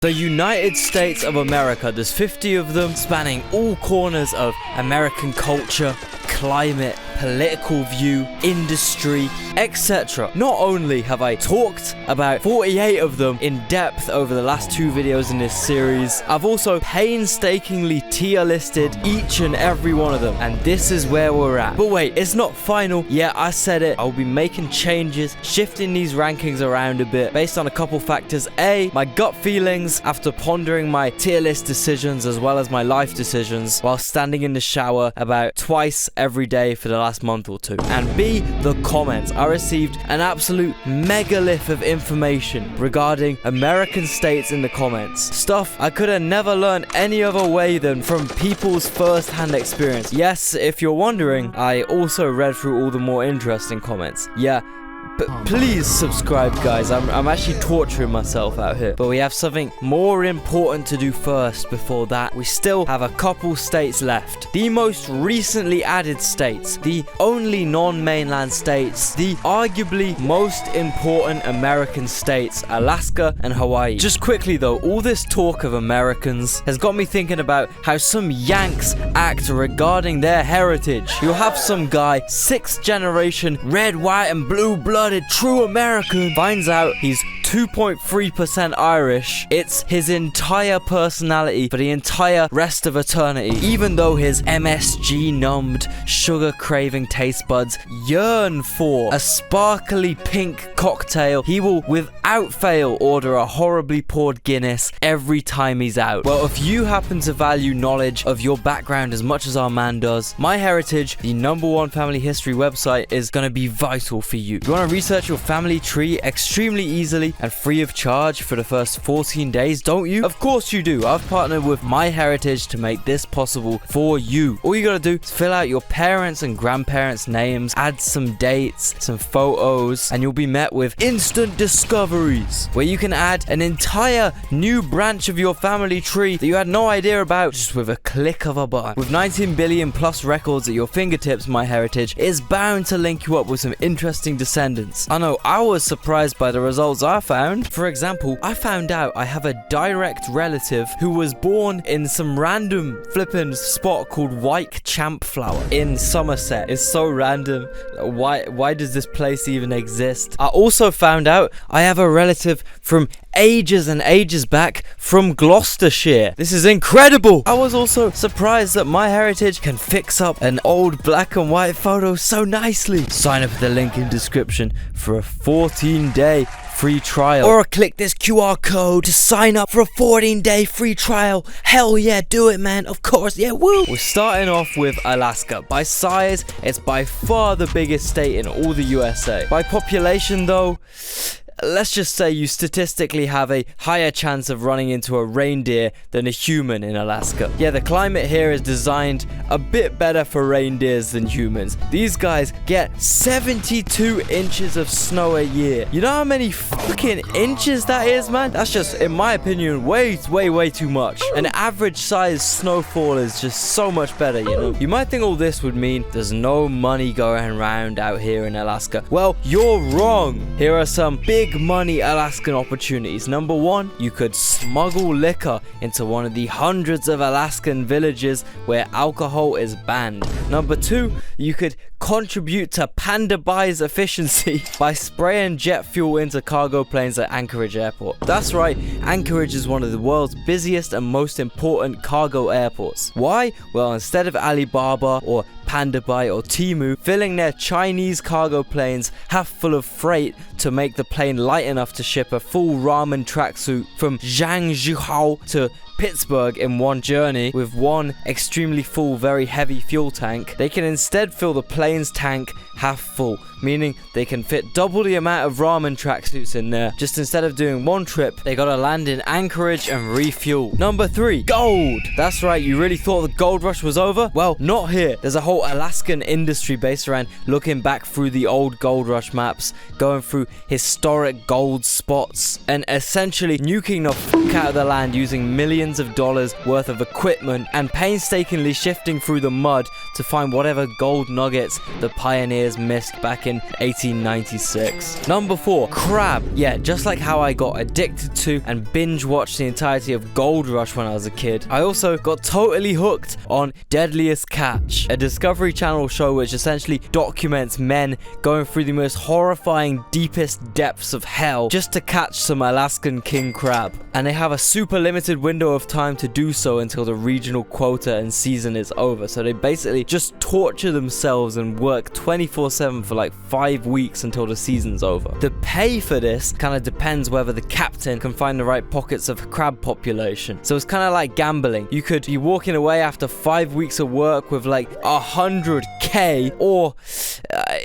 The United States of America, there's 50 of them, spanning all corners of American culture, climate, political view, industry, etc. Not only have I talked about 48 of them in depth over the last 2 videos in this series, I've also painstakingly tier listed each and every one of them, and this is where we're at. But wait, it's not final. Yeah, I said it. I'll be making changes, shifting these rankings around a bit based on a couple factors. A, my gut feelings after pondering my tier list decisions as well as my life decisions while standing in the shower about twice every day for the last month or 2. And B, the comments. I received an absolute megalith of information regarding American states in the comments. Stuff I could have never learned any other way than from people's first-hand experience. Yes, if you're wondering, I also read through all the more interesting comments. Yeah, but please subscribe, guys. I'm actually torturing myself out here. But we have something more important to do first. Before that, we still have a couple states left. The most recently added states, the only non-mainland states, the arguably most important American states, Alaska and Hawaii. Just quickly though, all this talk of Americans has got me thinking about how some Yanks act regarding their heritage. You'll have some guy, 6th generation, red, white and blue-blooded true American, finds out he's 2.3% Irish. It's his entire personality for the entire rest of eternity. Even though his MSG numbed, sugar craving taste buds yearn for a sparkly pink cocktail, he will without fail order a horribly poured Guinness every time he's out. Well, if you happen to value knowledge of your background as much as our man does, MyHeritage, the #1 family history website, is going to be vital for you. You want to research your family tree extremely easily and free of charge for the first 14 days, don't you? Of course you do. I've partnered with MyHeritage to make this possible for you. All you gotta do is fill out your parents' and grandparents' names, add some dates, some photos, and you'll be met with instant discoveries, where you can add an entire new branch of your family tree that you had no idea about just with a click of a button. With 19 billion plus records at your fingertips, MyHeritage is bound to link you up with some interesting descendants. I know I was surprised by the results I found. For example, I found out I have a direct relative who was born in some random flippin' spot called Wyke Champflower in Somerset. It's so random. Why does this place even exist? I also found out I have a relative from ages and ages back from Gloucestershire. This is incredible. I was also surprised that MyHeritage can fix up an old black and white photo so nicely. Sign up at the link in description for a 14-day free trial, or click this QR code to sign up for a 14-day free trial. Hell yeah, do it, man. Of course, yeah, woo. We're starting off with Alaska. By size, it's by far the biggest state in all the USA. By population though, let's just say you statistically have a higher chance of running into a reindeer than a human in Alaska. Yeah, the climate here is designed a bit better for reindeers than humans. These guys get 72 inches of snow a year. You know how many fucking inches that is, man? That's just, in my opinion, way too much. An average size snowfall is just so much better, you know? You might think all this would mean there's no money going around out here in Alaska. Well, you're wrong. Here are some big money Alaskan opportunities. Number 1, you could smuggle liquor into one of the hundreds of Alaskan villages where alcohol is banned. Number 2, you could contribute to Pandabai's efficiency by spraying jet fuel into cargo planes at Anchorage Airport. That's right, Anchorage is one of the world's busiest and most important cargo airports. Why? Well, instead of Alibaba or Pandabai or Temu filling their Chinese cargo planes half full of freight to make the plane light enough to ship a full ramen tracksuit from Zhangjiakou to Pittsburgh in one journey with one extremely full, very heavy fuel tank, they can instead fill the plane's tank half full, meaning they can fit double the amount of ramen tracksuits in there. Just instead of doing one trip, they gotta land in Anchorage and refuel. Number 3, gold. That's right, you really thought the gold rush was over? Well, not here. There's a whole Alaskan industry based around looking back through the old gold rush maps, going through historic gold spots, and essentially nuking the fuck out of the land using millions of dollars worth of equipment and painstakingly shifting through the mud to find whatever gold nuggets the pioneers missed back in in 1896. Number 4, crab. Yeah, just like how I got addicted to and binge watched the entirety of Gold Rush when I was a kid, I also got totally hooked on Deadliest Catch, a Discovery Channel show which essentially documents men going through the most horrifying, deepest depths of hell just to catch some Alaskan king crab. And they have a super limited window of time to do so until the regional quota and season is over. So they basically just torture themselves and work 24/7 for like 5 weeks until the season's over. The pay for this kind of depends whether the captain can find the right pockets of crab population. So it's kind of like gambling. You could be walking away after 5 weeks of work with like 100k, or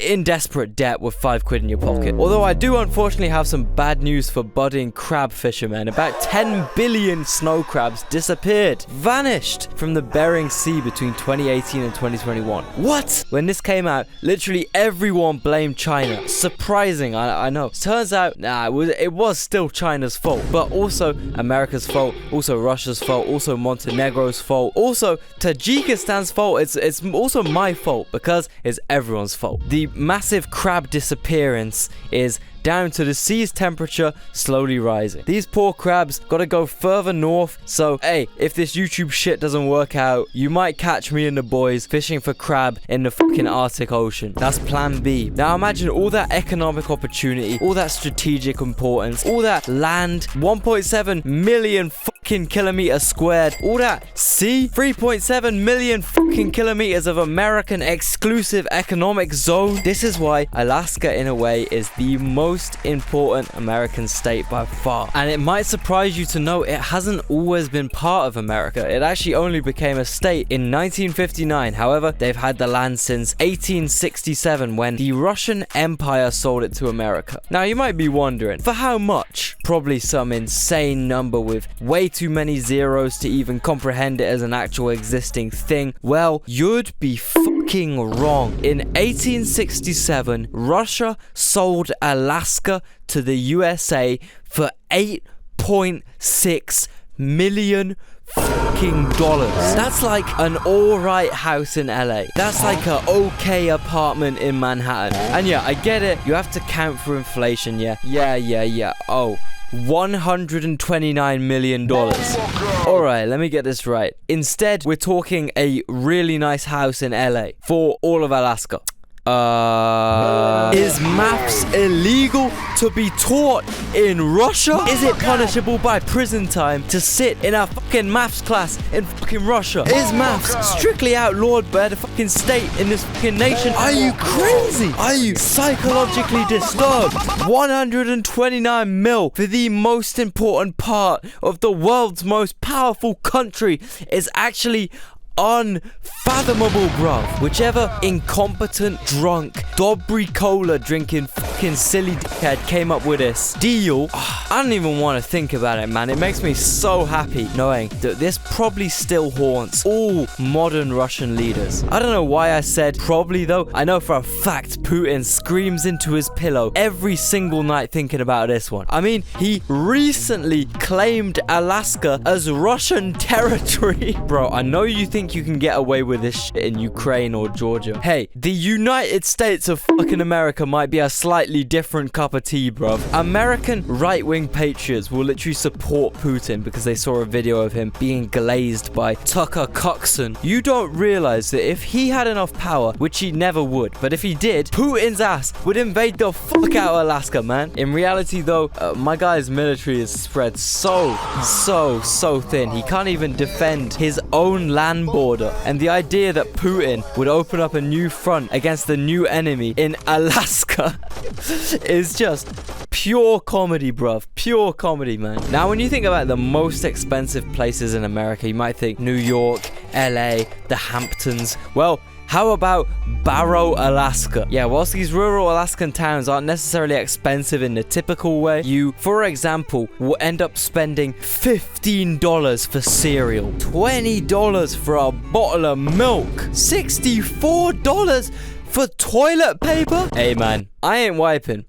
in desperate debt with 5 quid in your pocket. Although I do unfortunately have some bad news for budding crab fishermen. About 10 billion snow crabs disappeared, vanished from the Bering Sea between 2018 and 2021. What? When this came out, literally everyone blamed China. Surprising, I know. Turns out, nah, it was still China's fault, but also America's fault, also Russia's fault, also Montenegro's fault, also Tajikistan's fault. It's also my fault because it's everyone's fault. The massive crab disappearance is down to the sea's temperature slowly rising. These poor crabs gotta go further north, so hey, if this YouTube shit doesn't work out, you might catch me and the boys fishing for crab in the fucking Arctic Ocean. That's plan B. Now imagine all that economic opportunity, all that strategic importance, all that land, 1.7 million fucking kilometers squared, all that sea, 3.7 million fucking kilometers of American exclusive economic zone. This is why Alaska in a way is the most important American state by far. And it might surprise you to know it hasn't always been part of America. It actually only became a state in 1959. However, they've had the land since 1867 when the Russian Empire sold it to America. Now you might be wondering, for how much? Probably some insane number with way too many zeros to even comprehend it as an actual existing thing. Well, you'd be fucking wrong. In 1867, Russia sold Alaska to the USA for $8.6 million fucking dollars. That's like an alright house in LA. That's like a okay apartment in Manhattan. And yeah, I get it. You have to count for inflation. Yeah. Oh, $129 million. Alright, let me get this right. Instead, we're talking a really nice house in LA for all of Alaska. Is maths illegal to be taught in Russia? Is it punishable by prison time to sit in a fucking maths class in fucking Russia? Is maths strictly outlawed by the fucking state in this fucking nation? Are you crazy? Are you psychologically disturbed? 129 mil for the most important part of the world's most powerful country is actually unfathomable, bruv. Whichever incompetent, drunk, Dobry Cola drinking fucking silly dickhead came up with this deal, I don't even want to think about it, man. It makes me so happy knowing that this probably still haunts all modern Russian leaders. I don't know why I said probably though. I know for a fact Putin screams into his pillow every single night thinking about this one. I mean, he recently claimed Alaska as Russian territory. Bro, I know you think you can get away with this shit in Ukraine or Georgia. Hey, the United States of fucking America might be a slightly different cup of tea, bruv. American right-wing patriots will literally support Putin because they saw a video of him being glazed by Tucker Carlson. You don't realize that if he had enough power, which he never would, but if he did, Putin's ass would invade the fuck out of Alaska, man. In reality though, my guy's military is spread so thin. He can't even defend his own land border. And the idea that Putin would open up a new front against the new enemy in Alaska is just pure comedy, bruv. Pure comedy, man. Now, when you think about the most expensive places in America, you might think New York, LA, the Hamptons. Well, how about Barrow, Alaska? Yeah, whilst these rural Alaskan towns aren't necessarily expensive in the typical way, you, for example, will end up spending $15 for cereal, $20 for a bottle of milk, $64 for toilet paper. Hey man, I ain't wiping.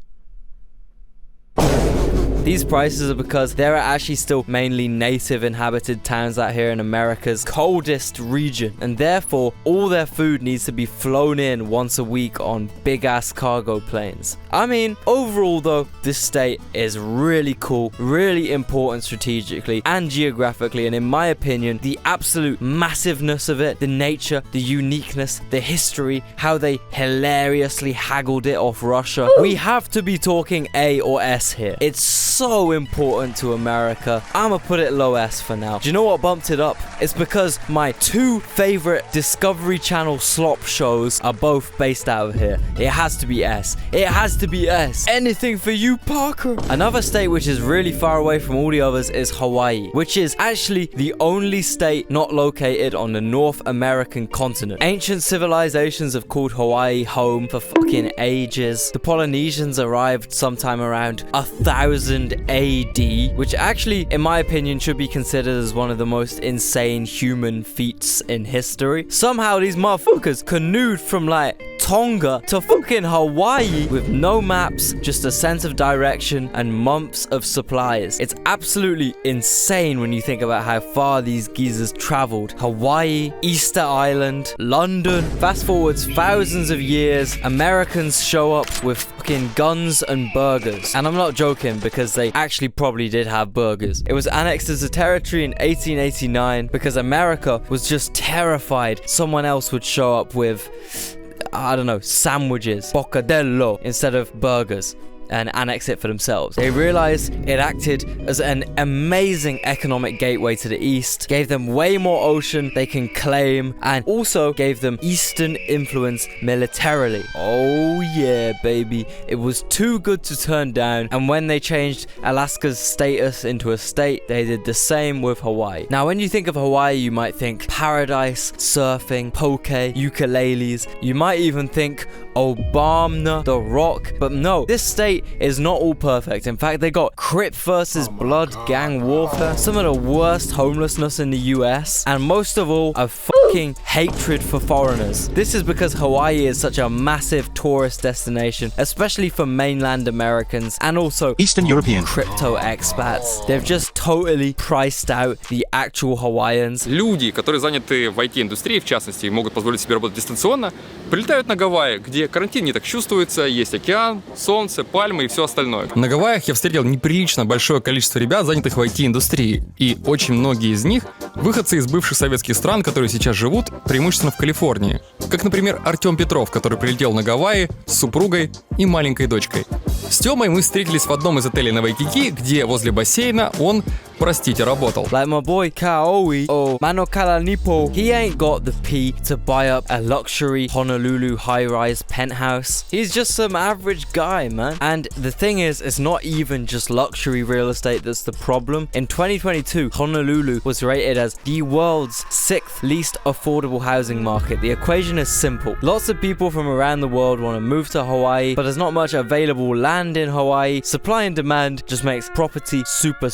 These prices are because there are actually still mainly native inhabited towns out here in America's coldest region, and therefore all their food needs to be flown in once a week on big ass cargo planes. I mean, overall though, this state is really cool, really important strategically and geographically, and in my opinion, the absolute massiveness of it, the nature, the uniqueness, the history, how they hilariously haggled it off Russia. We have to be talking A or S here. It's so important to America. I'ma put it low S for now. Do you know what bumped it up? It's because my two favorite Discovery Channel slop shows are both based out of here. It has to be S. It has to be S. Anything for you, Parker. Another state which is really far away from all the others is Hawaii, which is actually the only state not located on the North American continent. Ancient civilizations have called Hawaii home for fucking ages. The Polynesians arrived sometime around 1000 AD, which actually, in my opinion, should be considered as one of the most insane human feats in history. Somehow these motherfuckers canoed from like Tonga to fucking Hawaii with no maps, just a sense of direction and months of supplies. It's absolutely insane when you think about how far these geezers traveled. Hawaii, Easter Island, London. Fast forwards thousands of years, Americans show up with fucking guns and burgers. And I'm not joking, because they actually probably did have burgers. It was annexed as a territory in 1889 because America was just terrified someone else would show up with, I don't know, sandwiches, bocadillo, instead of burgers, and annex it for themselves. They realized it acted as an amazing economic gateway to the east, gave them way more ocean they can claim, and also gave them eastern influence militarily. Oh yeah, baby. It was too good to turn down, and when they changed Alaska's status into a state, they did the same with Hawaii. Now, when you think of Hawaii, you might think paradise, surfing, poke, ukuleles. You might even think Obama, The Rock, but no, this state is not all perfect. In fact, they got Crip versus Blood gang warfare, some of the worst homelessness in the US, and most of all, a fucking hatred for foreigners. This is because Hawaii is such a massive tourist destination, especially for mainland Americans and also Eastern European crypto expats. They've just totally priced out the actual Hawaiians. Люди, которые заняты в IT-индустрии, в частности, могут позволить себе работать дистанционно, прилетают на Гавайи, где карантин не так чувствуется, есть океан, солнце, пальмы и все остальное. На Гавайях я встретил неприлично большое количество ребят, занятых в IT-индустрии, и очень многие из них выходцы из бывших советских стран, которые сейчас живут преимущественно в Калифорнии. Как, например, Артем Петров, который прилетел на Гавайи с супругой и маленькой дочкой. С Тёмой мы встретились в одном из отелей на Вайкики, где возле бассейна он, простите, работал. Like my boy Kaoi or Mano Kalanipo, he ain't got the P to buy up a luxury Honolulu high-rise penthouse. He's just some average guy, man. And the thing is, it's not even just luxury real estate that's the problem. In 2022, Honolulu was rated as the world's 6th least affordable housing market. The equation is simple. Lots of people from around the world want to move to Hawaii, but there's not much available land in Hawaii. Supply and demand just makes property super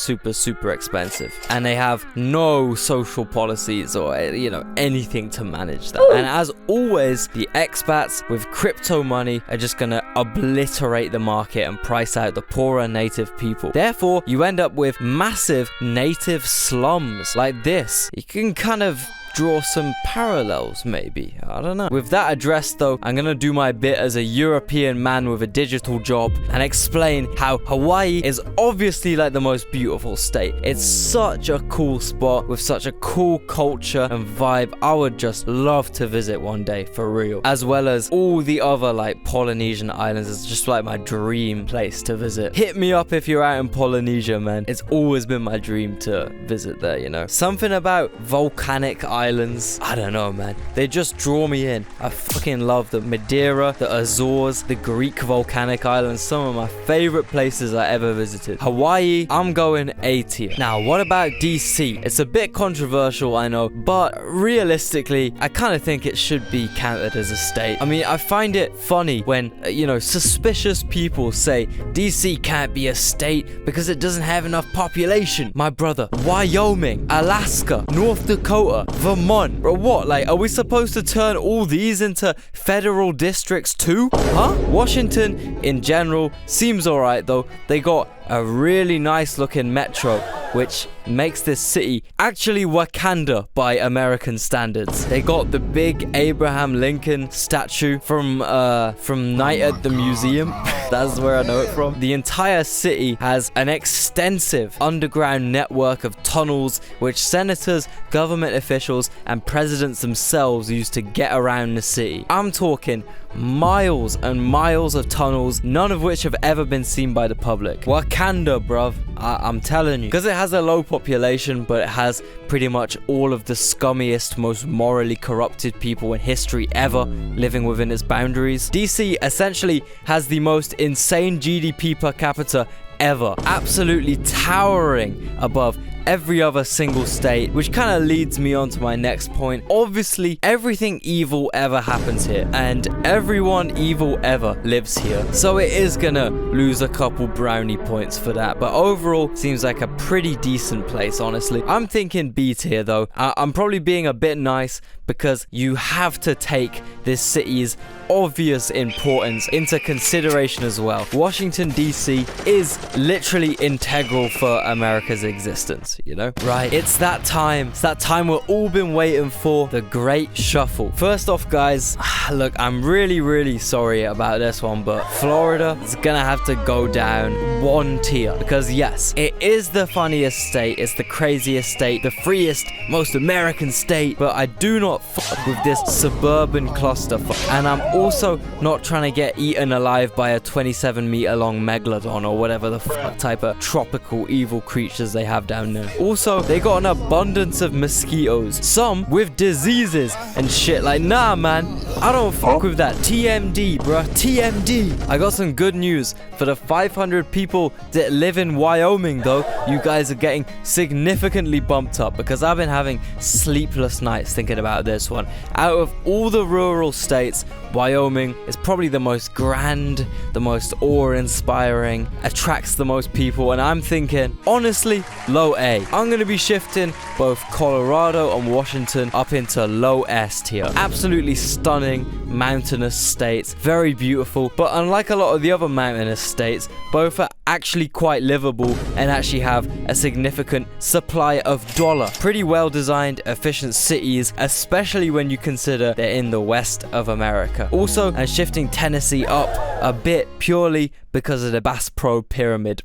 expensive, and they have no social policies or, you know, anything to manage that. And as always, the expats with crypto money are just gonna obliterate the market and price out the poorer native people. Therefore, you end up with massive native slums like this. You can kind of draw some parallels, maybe. I don't know. With that addressed though, I'm gonna do my bit as a European man with a digital job and explain how Hawaii is obviously like the most beautiful state. It's such a cool spot with such a cool culture and vibe. I would just love to visit one day, for real. As well as all the other like Polynesian islands. It's just like my dream place to visit. Hit me up if you're out in Polynesia, man. It's always been my dream to visit there, you know. Something about volcanic islands, I don't know, man. They just draw me in. I fucking love them. Madeira, the Azores, the Greek volcanic islands, some of my favorite places I ever visited. Hawaii, I'm going A tier. Now, what about DC? It's a bit controversial, I know, but realistically, I kind of think it should be counted as a state. I mean, I find it funny when, you know, suspicious people say DC can't be a state because it doesn't have enough population. My brother, Wyoming, Alaska, North Dakota, Come on, bro, what? Like, are we supposed to turn all these into federal districts too? Huh? Washington, in general, seems alright though. They got a really nice looking metro, which makes this city actually Wakanda by American standards. They got the big Abraham Lincoln statue from Night at the Museum. That's where I know it from. The entire city has an extensive underground network of tunnels which senators, government officials, and presidents themselves use to get around the city. I'm talking miles and miles of tunnels, none of which have ever been seen by the public. Wakanda, bruv. I'm telling you. Because it has a low population, but it has pretty much all of the scummiest, most morally corrupted people in history ever living within its boundaries. DC essentially has the most insane GDP per capita ever, absolutely towering above every other single state, which kind of leads me on to my next point. Obviously, everything evil ever happens here, and everyone evil ever lives here, so it is gonna lose a couple brownie points for that, but overall, seems like a pretty decent place, honestly. I'm thinking B tier though. I'm probably being a bit nice, because you have to take this city's obvious importance into consideration as well. Washington, D.C. is literally integral for America's existence, you know? Right, it's that time. It's that time we've all been waiting for, the Great Shuffle. First off, guys, look, I'm really sorry about this one, but Florida is gonna have to go down one tier, because yes, it is the funniest state, it's the craziest state, the freest, most American state, but I do not fuck with this suburban clusterfuck. And I'm also not trying to get eaten alive by a 27-meter long megalodon or whatever the fuck type of tropical evil creatures they have down there. Also, they got an abundance of mosquitoes, some with diseases and shit. Like, nah, man, I don't fuck with that. TMD, bruh, TMD. I got some good news for the 500 people that live in Wyoming, though. You guys are getting significantly bumped up, because I've been having sleepless nights thinking about this one. Out of all the rural states, Wyoming is probably the most grand, the most awe-inspiring, attracts the most people, and I'm thinking, honestly, low A. I'm going to be shifting both Colorado and Washington up into low S tier. Absolutely stunning, mountainous states, very beautiful, but unlike a lot of the other mountainous states, both are actually quite livable and actually have a significant supply of dollar. Pretty well designed, efficient cities, especially when you consider they're in the west of America. Also, I'm shifting Tennessee up a bit purely because of the Bass Pro Pyramid.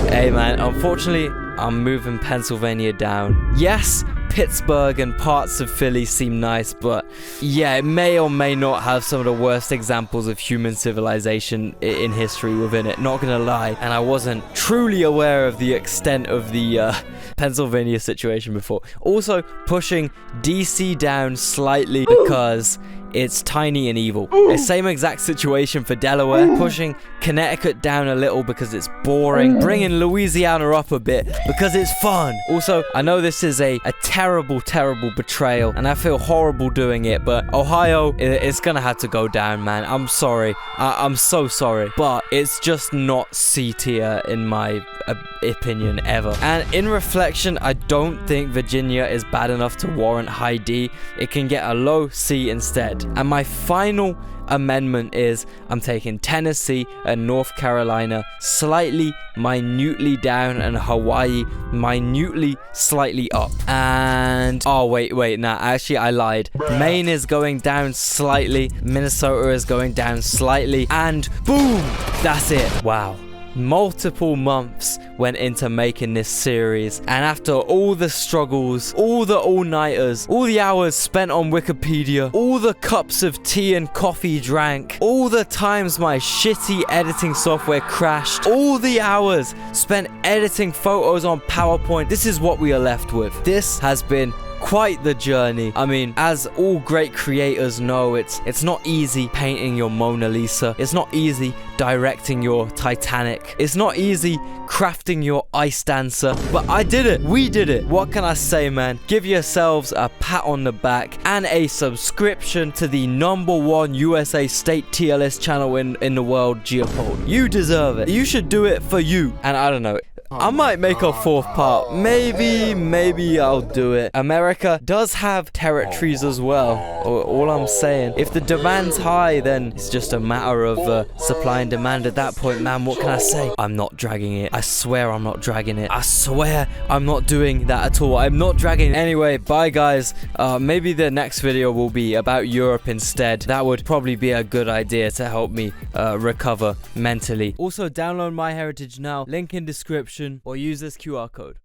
Hey man, unfortunately, I'm moving Pennsylvania down. Yes, Pittsburgh and parts of Philly seem nice, but yeah, it may or may not have some of the worst examples of human civilization in history within it, not gonna lie. And I wasn't truly aware of the extent of the Pennsylvania situation before. Also, pushing DC down slightly because it's tiny and evil. The same exact situation for Delaware, pushing Connecticut down a little because it's boring, bringing Louisiana up a bit because it's fun. Also, I know this is a terrible betrayal, and I feel horrible doing it, but Ohio, it's gonna have to go down, man. I'm sorry. I'm so sorry, but it's just not C tier in my opinion ever. And in reflection, I don't think Virginia is bad enough to warrant high D. It can get a low C instead. And my final amendment is I'm taking Tennessee and North Carolina slightly, minutely down, and Hawaii minutely slightly up. And oh wait, nah, actually I lied. Maine is going down slightly, Minnesota is going down slightly, and boom, that's it. Wow. Multiple months went into making this series, and after all the struggles, all the all-nighters, all the hours spent on Wikipedia, all the cups of tea and coffee drank, all the times my shitty editing software crashed, all the hours spent editing photos on PowerPoint, this is what we are left with. This has been quite the journey. I mean, as all great creators know, it's not easy painting your Mona Lisa. It's not easy directing your Titanic. It's not easy crafting your Ice Dancer. But I did it. We did it. What can I say, man? Give yourselves a pat on the back and a subscription to the #1 USA state tier list channel in the world, Geopod. You deserve it. You should do it for you. And I don't know, I might make a fourth part. Maybe I'll do it. America does have territories as well. All I'm saying, if the demand's high, then it's just a matter of supply and demand at that point, man. What can I say? I'm not dragging it. I swear I'm not dragging it. I swear I'm not doing that at all. I'm not dragging it. Anyway, bye guys. Maybe the next video will be about Europe instead. That would probably be a good idea to help me recover mentally. Also, download MyHeritage now. Link in description, or use this QR code.